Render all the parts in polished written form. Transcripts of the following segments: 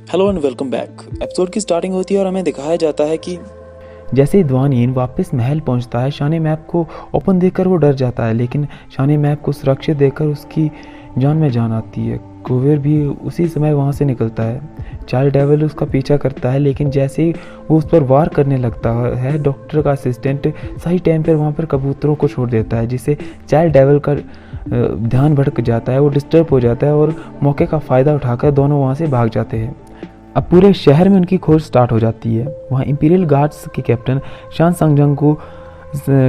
Hello and welcome back. Episode की starting होती है और हमें दिखाया जाता है कि जैसे ही द्वान यीन वापस महल पहुंचता है, शान मैप को ओपन देखकर वो डर जाता है, लेकिन शान मैप को सुरक्षित देखकर उसकी जान में जान आती है। कुबेर भी उसी समय वहां से निकलता है। चाइल्ड डेविल उसका पीछा करता है, लेकिन जैसे ही वो उस पर वार करने लगता है, डॉक्टर का असिस्टेंट सही टाइम पर वहां पर कबूतरों को छोड़ देता है, जिससे चाइल्ड डेविल का ध्यान भटक जाता है। वो डिस्टर्ब हो जाता है और मौके का फ़ायदा उठाकर दोनों वहाँ से भाग जाते हैं। अब पूरे शहर में उनकी खोज स्टार्ट हो जाती है। वहाँ इंपीरियल गार्ड्स के कैप्टन शान संगजंग को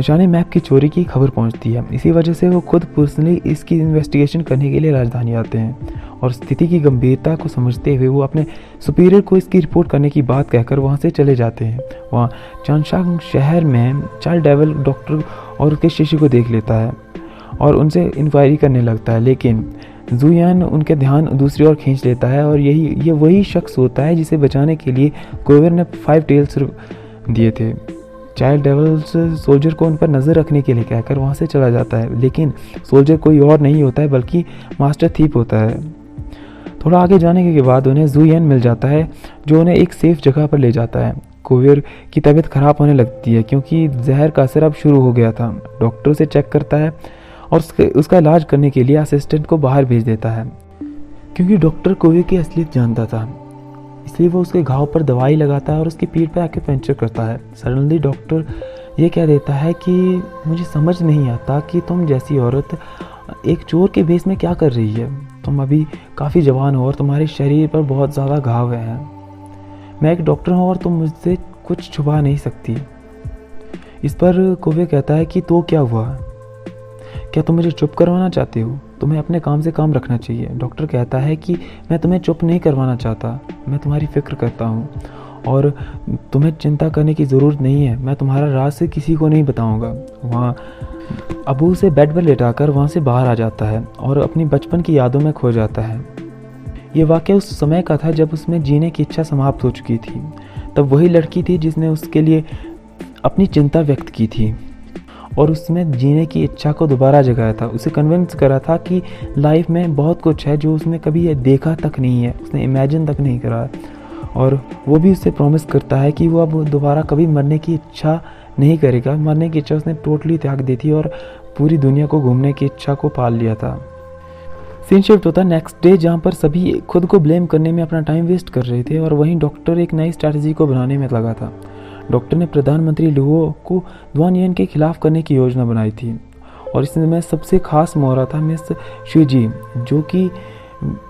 शान मैप की चोरी की खबर पहुंचती है। इसी वजह से वो खुद पर्सनली इसकी इन्वेस्टिगेशन करने के लिए राजधानी आते हैं और स्थिति की गंभीरता को समझते हुए वो अपने सुपीरियर को इसकी रिपोर्ट करने की बात कहकर वहाँ से चले जाते हैं। वहाँ चांशांग शहर में चाइल्ड डेविल डॉक्टर और उसके शिष्य को देख लेता है और उनसे इंक्वायरी करने लगता है, लेकिन जुयान उनके ध्यान दूसरी ओर खींच लेता है और ये वही शख्स होता है जिसे बचाने के लिए कुबेर ने 5 टेल्स दिए थे। चाइल्ड डेविल्स सोल्जर को उन पर नज़र रखने के लिए कहकर वहाँ से चला जाता है, लेकिन सोल्जर कोई और नहीं होता है बल्कि मास्टर थीप होता है। थोड़ा आगे जाने के बाद उन्हें जुयान मिल जाता है, जो उन्हें एक सेफ जगह पर ले जाता है। कुबेर की तबीयत खराब होने लगती है क्योंकि जहर का असर अब शुरू हो गया था। डॉक्टर उसे चेक करता है और उसका इलाज करने के लिए असिस्टेंट को बाहर भेज देता है, क्योंकि डॉक्टर कुबेर की असलियत जानता था। इसलिए वो उसके घाव पर दवाई लगाता है और उसकी पीठ पर एक्यूपंक्चर करता है। सडनली डॉक्टर ये कह देता है कि मुझे समझ नहीं आता कि तुम जैसी औरत एक चोर के भेस में क्या कर रही है। तुम अभी काफ़ी जवान हो और तुम्हारे शरीर पर बहुत ज़्यादा घाव हैं। मैं एक डॉक्टर हूँ और तुम मुझसे कुछ छुपा नहीं सकती। इस पर कुबेर कहता है कि तो क्या हुआ, क्या तुम मुझे चुप करवाना चाहते हो? तुम्हें अपने काम से काम रखना चाहिए। डॉक्टर कहता है कि मैं तुम्हें चुप नहीं करवाना चाहता, मैं तुम्हारी फिक्र करता हूँ और तुम्हें चिंता करने की ज़रूरत नहीं है। मैं तुम्हारा राज से किसी को नहीं बताऊँगा। वहाँ अबू से बेड पर लेटाकर वहाँ से बाहर आ जाता है और अपनी बचपन की यादों में खो जाता है। ये वाक़या उस समय का था जब उसमें जीने की इच्छा समाप्त हो चुकी थी। तब वही लड़की थी जिसने उसके लिए अपनी चिंता व्यक्त की थी और उसमें जीने की इच्छा को दोबारा जगाया था। उसे कन्विंस करा था कि लाइफ में बहुत कुछ है जो उसने कभी देखा तक नहीं है, उसने इमेजिन तक नहीं करा। और वो भी उससे प्रॉमिस करता है कि वो अब दोबारा कभी मरने की इच्छा नहीं करेगा। मरने की इच्छा उसने टोटली त्याग दी थी और पूरी दुनिया को घूमने की इच्छा को पाल लिया था। सीन शिफ्ट होता नेक्स्ट डे, जहाँ पर सभी खुद को ब्लेम करने में अपना टाइम वेस्ट कर रहे थे और वहीं डॉक्टर एक नई स्ट्रैटेजी को बनाने में लगा था। डॉक्टर ने प्रधानमंत्री लुओ को द्वान यीन के खिलाफ करने की योजना बनाई थी और इसमें सबसे खास मोहरा था मिस शुजी, जो कि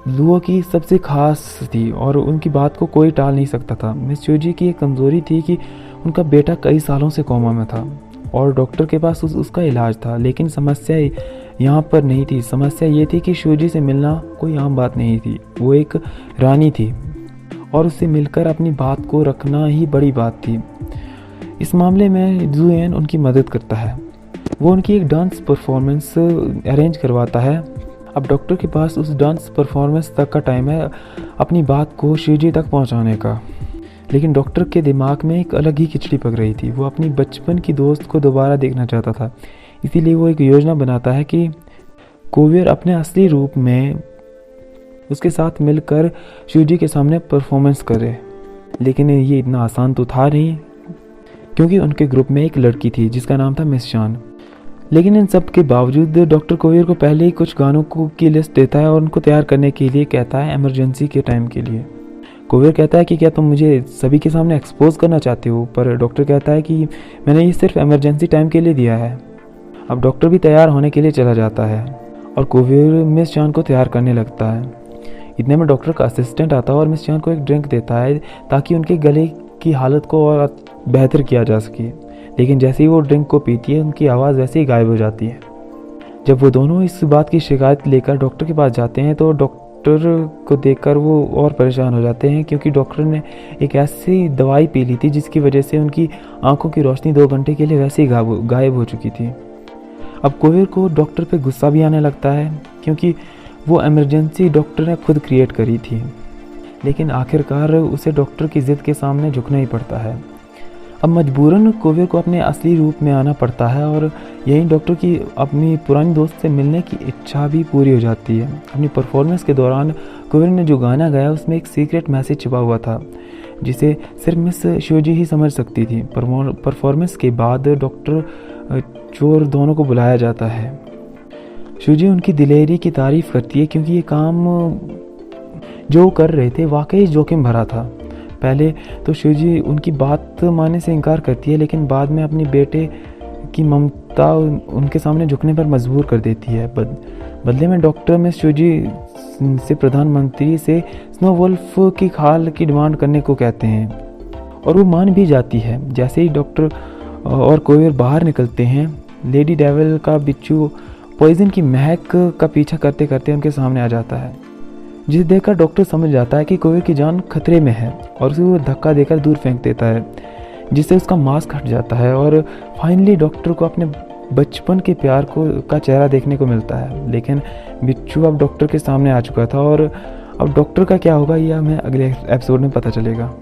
लुओ की सबसे खास थी और उनकी बात को कोई टाल नहीं सकता था। मिस शुजी की एक कमज़ोरी थी कि उनका बेटा कई सालों से कोमा में था और डॉक्टर के पास उसका इलाज था, लेकिन समस्या यहाँ पर नहीं थी। समस्या ये थी कि शुजी से मिलना कोई आम बात नहीं थी। वो एक रानी थी और उससे मिलकर अपनी बात को रखना ही बड़ी बात थी। इस मामले में जुयान उनकी मदद करता है। वो उनकी एक डांस परफॉर्मेंस अरेंज करवाता है। अब डॉक्टर के पास उस डांस परफॉर्मेंस तक का टाइम है अपनी बात को शिवजी तक पहुंचाने का, लेकिन डॉक्टर के दिमाग में एक अलग ही खिचड़ी पक रही थी। वो अपनी बचपन की दोस्त को दोबारा देखना चाहता था, इसीलिए वो एक योजना बनाता है कि कुबेर अपने असली रूप में उसके साथ मिलकर शिवजी के सामने परफॉर्मेंस करे। लेकिन ये इतना आसान तो था नहीं, क्योंकि उनके ग्रुप में एक लड़की थी जिसका नाम था मिस शान। लेकिन इन सब के बावजूद डॉक्टर कुबेर को पहले ही कुछ गानों की लिस्ट देता है और उनको तैयार करने के लिए कहता है, इमरजेंसी के टाइम के लिए। कुबेर कहता है कि क्या तुम मुझे सभी के सामने एक्सपोज करना चाहते हो? पर डॉक्टर कहता है कि मैंने ये सिर्फ इमरजेंसी टाइम के लिए दिया है। अब डॉक्टर भी तैयार होने के लिए चला जाता है और कुबेर मिस शान को तैयार करने लगता है। इतने में डॉक्टर का असिस्टेंट आता है और मिस शान को एक ड्रिंक देता है ताकि उनके गले की हालत को और बेहतर किया जा सके। लेकिन जैसे ही वो ड्रिंक को पीती है, उनकी आवाज़ वैसे ही गायब हो जाती है। जब वो दोनों इस बात की शिकायत लेकर डॉक्टर के पास जाते हैं तो डॉक्टर को देखकर वो और परेशान हो जाते हैं, क्योंकि डॉक्टर ने एक ऐसी दवाई पी ली थी जिसकी वजह से उनकी आंखों की रोशनी 2 घंटे के लिए वैसे ही गायब हो चुकी थी। अब कुबेर को डॉक्टर पे गुस्सा भी आने लगता है, क्योंकि वो इमरजेंसी डॉक्टर ने खुद क्रिएट करी थी, लेकिन आखिरकार उसे डॉक्टर की ज़िद के सामने झुकना ही पड़ता है। अब मजबूरन कोविर को अपने असली रूप में आना पड़ता है और यही डॉक्टर की अपनी पुरानी दोस्त से मिलने की इच्छा भी पूरी हो जाती है। अपनी परफॉर्मेंस के दौरान कोविर ने जो गाना गाया उसमें एक सीक्रेट मैसेज छिपा हुआ था जिसे सिर्फ मिस शिवजी ही समझ सकती थी। परफॉर्मेंस के बाद डॉक्टर चोर दोनों को बुलाया जाता है। शिवजी उनकी दिलेरी की तारीफ़ करती है क्योंकि ये काम जो कर रहे थे वाकई जोखिम भरा था। पहले तो शिवजी उनकी बात मानने से इनकार करती है, लेकिन बाद में अपनी बेटे की ममता उनके सामने झुकने पर मजबूर कर देती है। बदले में डॉक्टर में शिवजी से प्रधानमंत्री से स्नो वुल्फ की खाल की डिमांड करने को कहते हैं और वो मान भी जाती है। जैसे ही डॉक्टर और कोविर बाहर निकलते हैं, लेडी डेविल का बिच्छू पॉइजन की महक का पीछा करते करते उनके सामने आ जाता है, जिसे देखकर डॉक्टर समझ जाता है कि कोविर की जान खतरे में है और उसे वो धक्का देकर दूर फेंक देता है, जिससे उसका मास्क हट जाता है और फाइनली डॉक्टर को अपने बचपन के प्यार का चेहरा देखने को मिलता है। लेकिन बिच्छू अब डॉक्टर के सामने आ चुका था और अब डॉक्टर का क्या होगा यह हमें अगले एपिसोड में पता चलेगा।